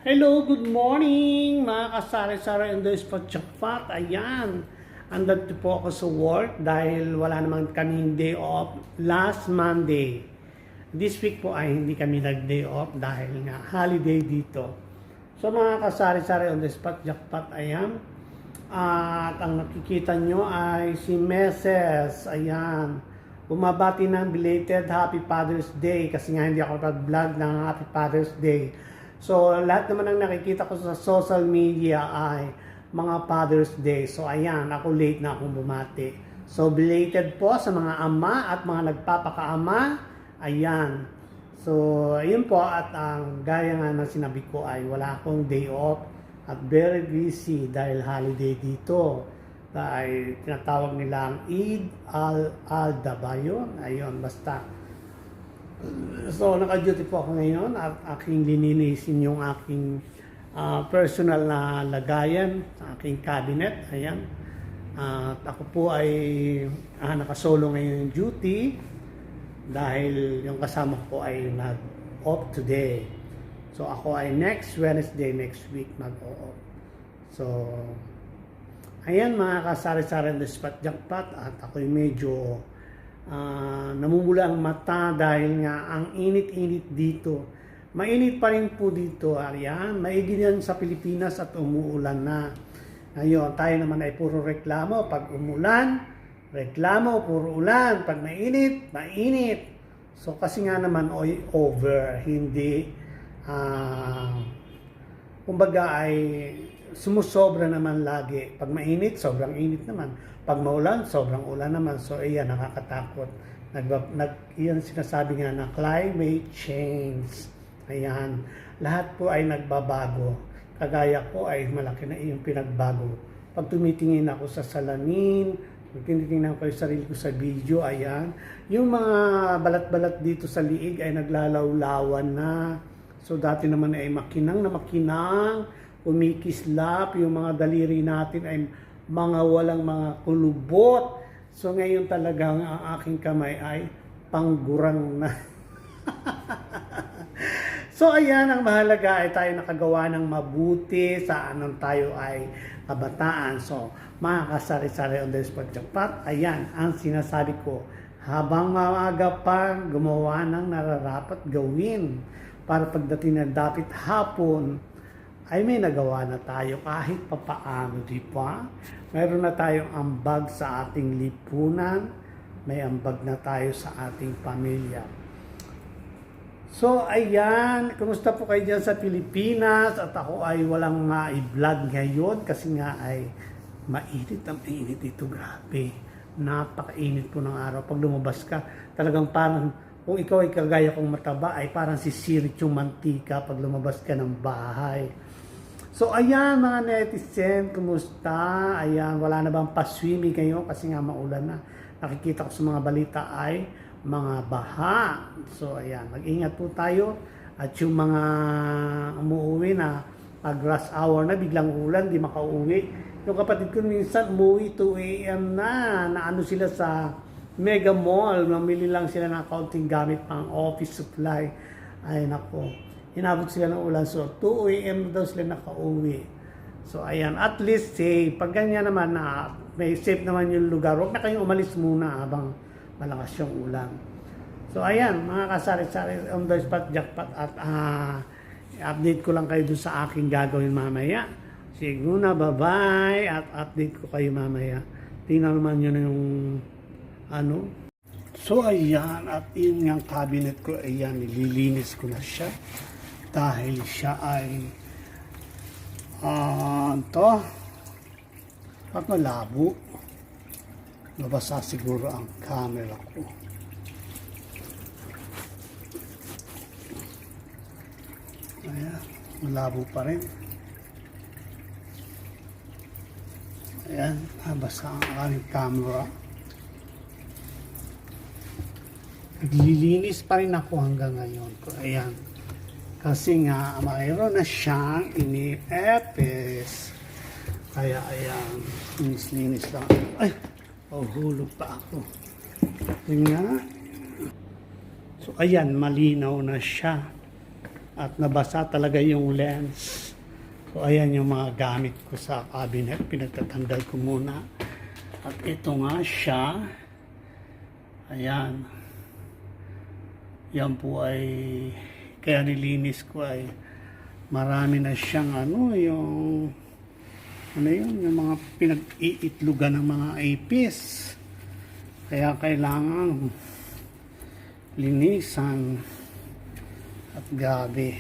Hello, good morning mga kasari-sari in the spot jackpot. Ayan, andito po ako sa work dahil wala naman kaming day off last Monday. This week po ay hindi kami nag-day off dahil nga holiday dito. So mga kasari-sari on the spot jackpot, ayan. At ang nakikita nyo ay si Mrs. Ayan, bumabati ng belated Happy Father's Day kasi nga hindi ako nag-vlog ng Happy Father's Day. So, lahat naman ang nakikita ko sa social media ay mga Father's Day. So, ayan, ako late na akong bumati. So, belated po sa mga ama at mga nagpapakaama. Ayan. So, ayun po at ang gaya nga na sinabi ko ay wala akong day off at very busy dahil holiday dito. Dahil tinatawag nilang Eid al-Adha ba yun? Ayun, basta. So, naka-duty po ako ngayon at aking lininisin yung aking personal na lagayan sa aking cabinet. Ayan. At ako po ay nakasolo ngayon yung duty dahil yung kasama ko ay nag-off today. So, ako ay next Wednesday, next week mag-off. So, ayan mga kasari-sari ng spot jackpot at ako'y medyo namumula ang mata dahil nga ang init-init dito. Mainit pa rin po dito, ayan. Maigin yan sa Pilipinas at umuulan na. Ngayon, tayo naman ay puro reklamo. Pag umulan, reklamo, puro ulan. Pag mainit, mainit. So, kasi nga naman over, hindi, kumbaga ay sumusobra naman lagi. Pag mainit, sobrang init naman. Pag maulan, sobrang ulan naman. So, iyan, nakakatakot. Iyan sinasabi nga na climate change. Ayan. Lahat po ay nagbabago. Kagaya ko ay malaki na iyong pinagbago. Pag tumitingin ako sa salamin, pag tinitingnan ko yung sarili ko sa video, ayan. Yung mga balat-balat dito sa liig ay naglalawlawan na. So, dati naman ay makinang na makinang, umikislap, yung mga daliri natin ay mga walang mga kulubot. So ngayon talagang ang aking kamay ay panggurang na. So ayan, ang mahalaga ay tayo nakagawa ng mabuti sa anong tayo ay kabataan. So mga kasari-sari on the spot jackpot, ayan ang sinasabi ko. Habang maaga pa, gumawa ng nararapat gawin para pagdating na dapat hapon, ay may nagawa na tayo kahit papaano, di ba? Mayroon na tayong ambag sa ating lipunan, may ambag na tayo sa ating pamilya. So, ayan, kumusta po kayo dyan sa Pilipinas? At ako ay walang i-vlog ngayon kasi nga ay mainit ang mainit ito, grabe. Napakainit po ng araw. Pag lumabas ka, talagang parang, kung ikaw ay kagaya kong mataba, ay parang sisirit yung mantika pag lumabas ka ng bahay. So, ayan mga netizen, kumusta? Ayan, wala na bang paswimming kayo kasi nga maulan na. Nakikita ko sa mga balita ay mga baha. So, ayan, mag-ingat po tayo. At yung mga umuwi na pag rush hour na, biglang ulan, di makauwi. Yung kapatid ko minsan umuwi 2 a.m. na ano sila sa Mega Mall. Mamili lang sila ng kaunting gamit pang office supply. Ay, nako. Inabot sila ng ulan. So, 2 a.m. daw sila nakauwi. So, ayan. At least, safe. Pag ganyan naman na may safe naman yung lugar, huwag na kayong umalis muna habang malakas yung ulan. So, ayan. Mga kasari-sari on the spot jackpot. At update ko lang kayo dun sa aking gagawin mamaya. Siguro na, bye-bye. At update ko kayo mamaya. Tingnan naman nyo na yung ano. So, ayan. At yun yung cabinet ko. Ayan, nililinis ko na siya. Dahil siya ay pag malabo, nabasa siguro ang camera ko. Ayan, malabo pa rin. Ayan, nabasa ang aking camera. Naglilinis pa rin ako hanggang ngayon. Ayan. Kasi nga, mayroon na siyang ini-epis. Kaya, ayan, linis-linis lang. Ay, hulog pa ako. Yun nga. So, ayan, malinaw na siya. At nabasa talaga yung lens. So ayan yung mga gamit ko sa cabinet. Pinagtatanggal ko muna. At ito nga siya. Ayan. Yan po ay kaya nilinis ko ay marami na siyang yung mga pinag-iitlugan ng mga apis. Kaya kailangan linisan. At grabe,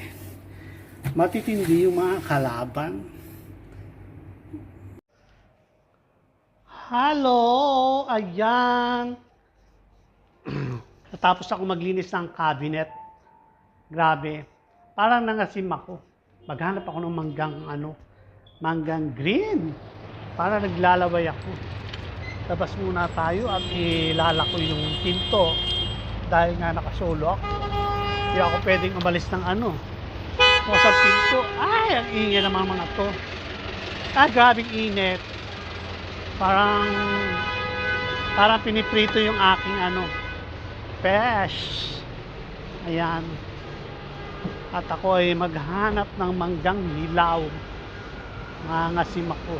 matitindi yung mga kalaban. Hello! Ayan! Natapos ako maglinis ng cabinet. Grabe, parang nangasim ako. Maghanap ako ng manggang green. Para naglalaway ako. Labas muna tayo at ilalako yung pinto. Dahil nga nakasolo ako. Hindi ako pwedeng umalis ng kung sa pinto. Ay, ang ingay naman mga to. Grabing init. Parang piniprito yung aking fish. Ayan. At ako ay maghanap ng manggang hilaw. Mangangasim ako.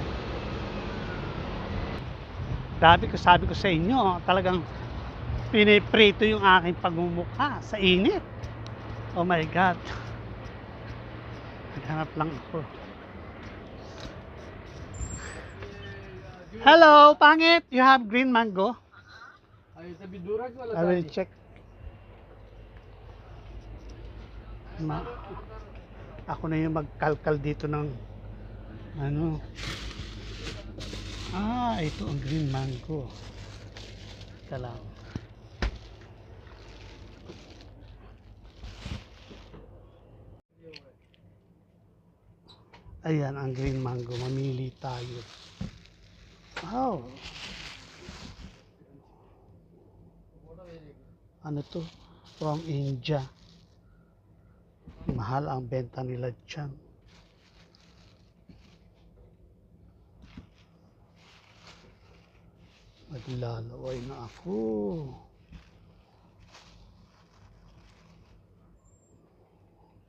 Grabe ko, sabi ko sa inyo, talagang piniprito yung aking pagmumukha sa init. Oh my God. Naghanap lang ako. Hello, pangit. You have green mango? I will check. Ako na yung magkalkal dito ng ito ang green mango. Ika lang. Ayan ang green mango. Mamili tayo. Wow. Ano to? From India. Mahal ang benta nila dyan. Maglalaway na ako.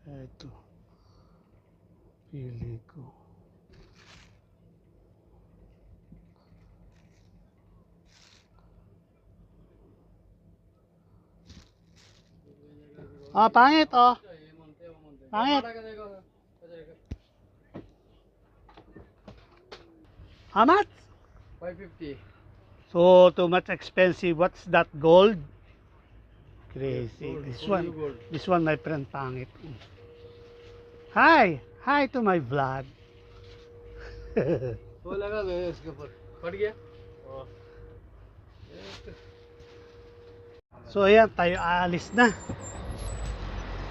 Ito. Pili ko. Pangit Pangit. How much? 550. So, too much expensive. What's that, gold? Crazy. Gold. This one, my friend, pangit. Hi to my vlog. So, ayan, tayo aalis na.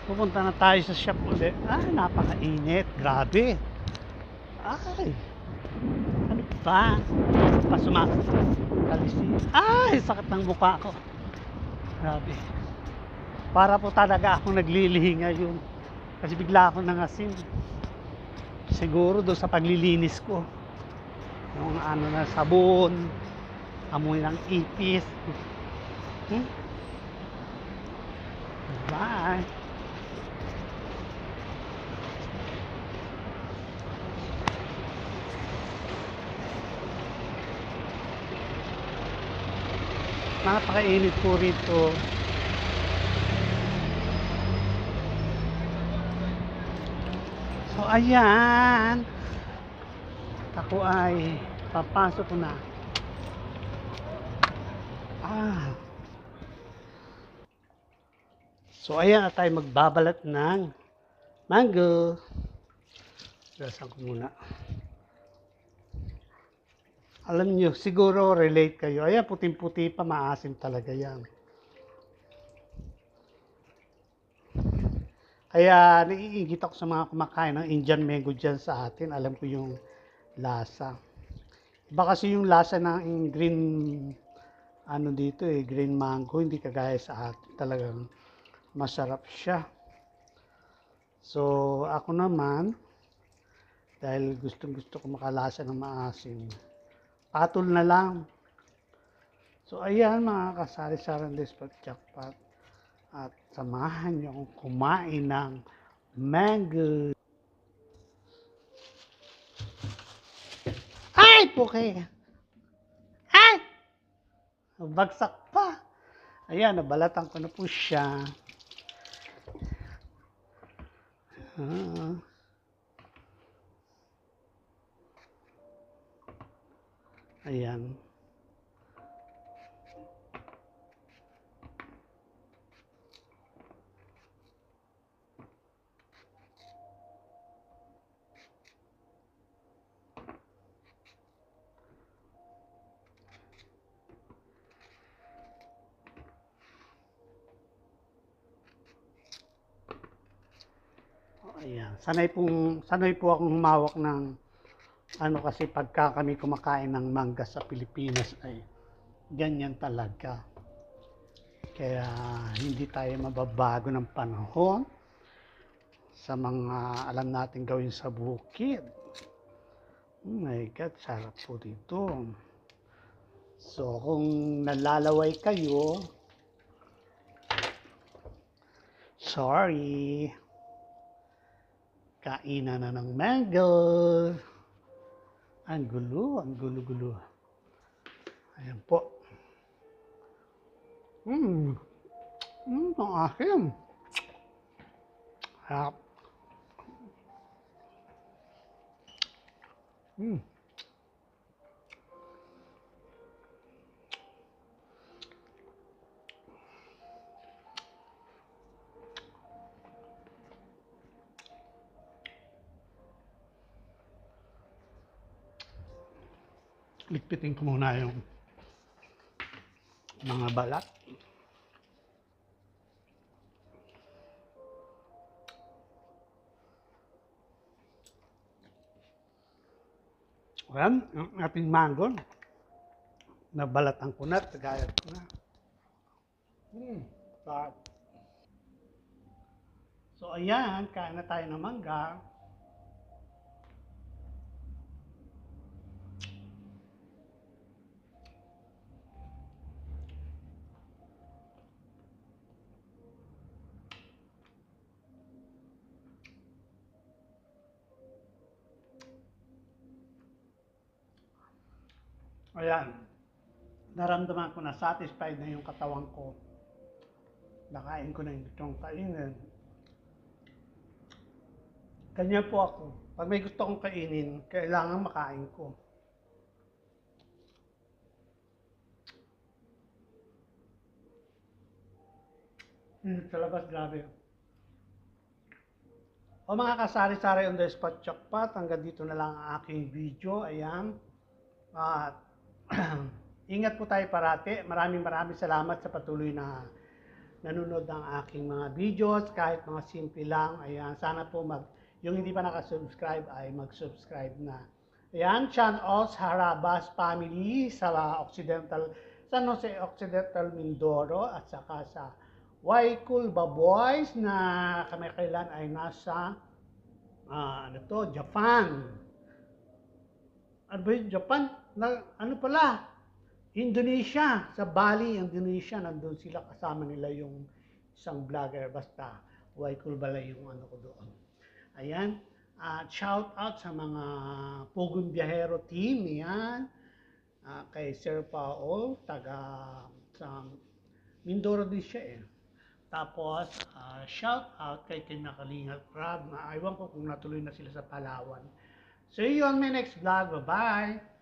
Pupunta na tayo sa shop ulit. Napakainit. Grabe. Ay. Ano ba? Pasumakas. Kalisi. Sakit ng mukha ko. Grabe. Para po talaga akong naglilihi ngayon. Kasi bigla akong nangasim. Siguro doon sa paglilinis ko. Yung na sabon. Amoy ng ipis. Bye. Napakainit po rito. So ayan, ako ay papasok na. So ayan, tayo magbabalat ng mango. Gasan ko muna. Alam nyo, siguro relate kayo. Ayan, puting-puti pa, maasim talaga yan. Kaya naiingit ako sa mga kumakain ng Indian mango dyan sa atin. Alam ko yung lasa. Iba kasi yung lasa ng green, green mango. Hindi kagaya sa atin. Talagang masarap siya. So, ako naman, dahil gustong-gusto ko makalasa ng maasim, patol na lang. So, ayan mga kasari-sarang Despot Jackpot. At samahan niyo akong kumain ng Mango. Ay, puke. Ay! Bagsak pa. Ayan, nabalatan ko na po siya. Ah. Ayan. Ayan. Sanay po akong humawak ng ano kasi pagka kami kumakain ng mangga sa Pilipinas ay ganyan talaga. Kaya hindi tayo mababago ng panahon sa mga alam natin gawin sa bukid. Oh my God, sarap po dito. So, kung nalalaway kayo, sorry, kainan na ng mango. Ang gulo-gulo. Ayan po. Ang asim. Harap. Ligpitin ko muna yung mga balat. Ayan, ang ating mango. Nabalatan ko na, tagayat ko na. Sarap. So ayan, kain na tayo ng mangga. Ayan, naramdaman ko na satisfied na yung katawan ko. Nakain ko na yung gustong kainin. Ganyan po ako. Pag may gusto kong kainin, kailangan makain ko. Sa labas, grabe. O mga kasari-sari on the spot chokpat, hanggang dito na lang ang aking video. Ayan. At ingat po tayo parati. Maraming salamat sa patuloy na nanonood ng aking mga videos, kahit mga simple lang. Ayan, sana po yung hindi pa nakasubscribe ay mag-subscribe na. Ayan, Chan Os Harabas Family sa San Jose Occidental Mindoro at saka sa Waikulba Boys na kailan ay nasa Japan. Ano ba yun? Japan? Ano pala? Indonesia, sa Bali, Indonesia, nandun sila, kasama nila yung isang vlogger, basta Waikul Bala yung ano ko doon. Ayan, at shout out sa mga Pugong Biyahero team, yan, kay Sir Paul, sa Mindoro din siya eh. Tapos, shout out kay Kinakalingat Crab, na aywan ko kung natuloy na sila sa Palawan. See you on my next vlog, bye-bye!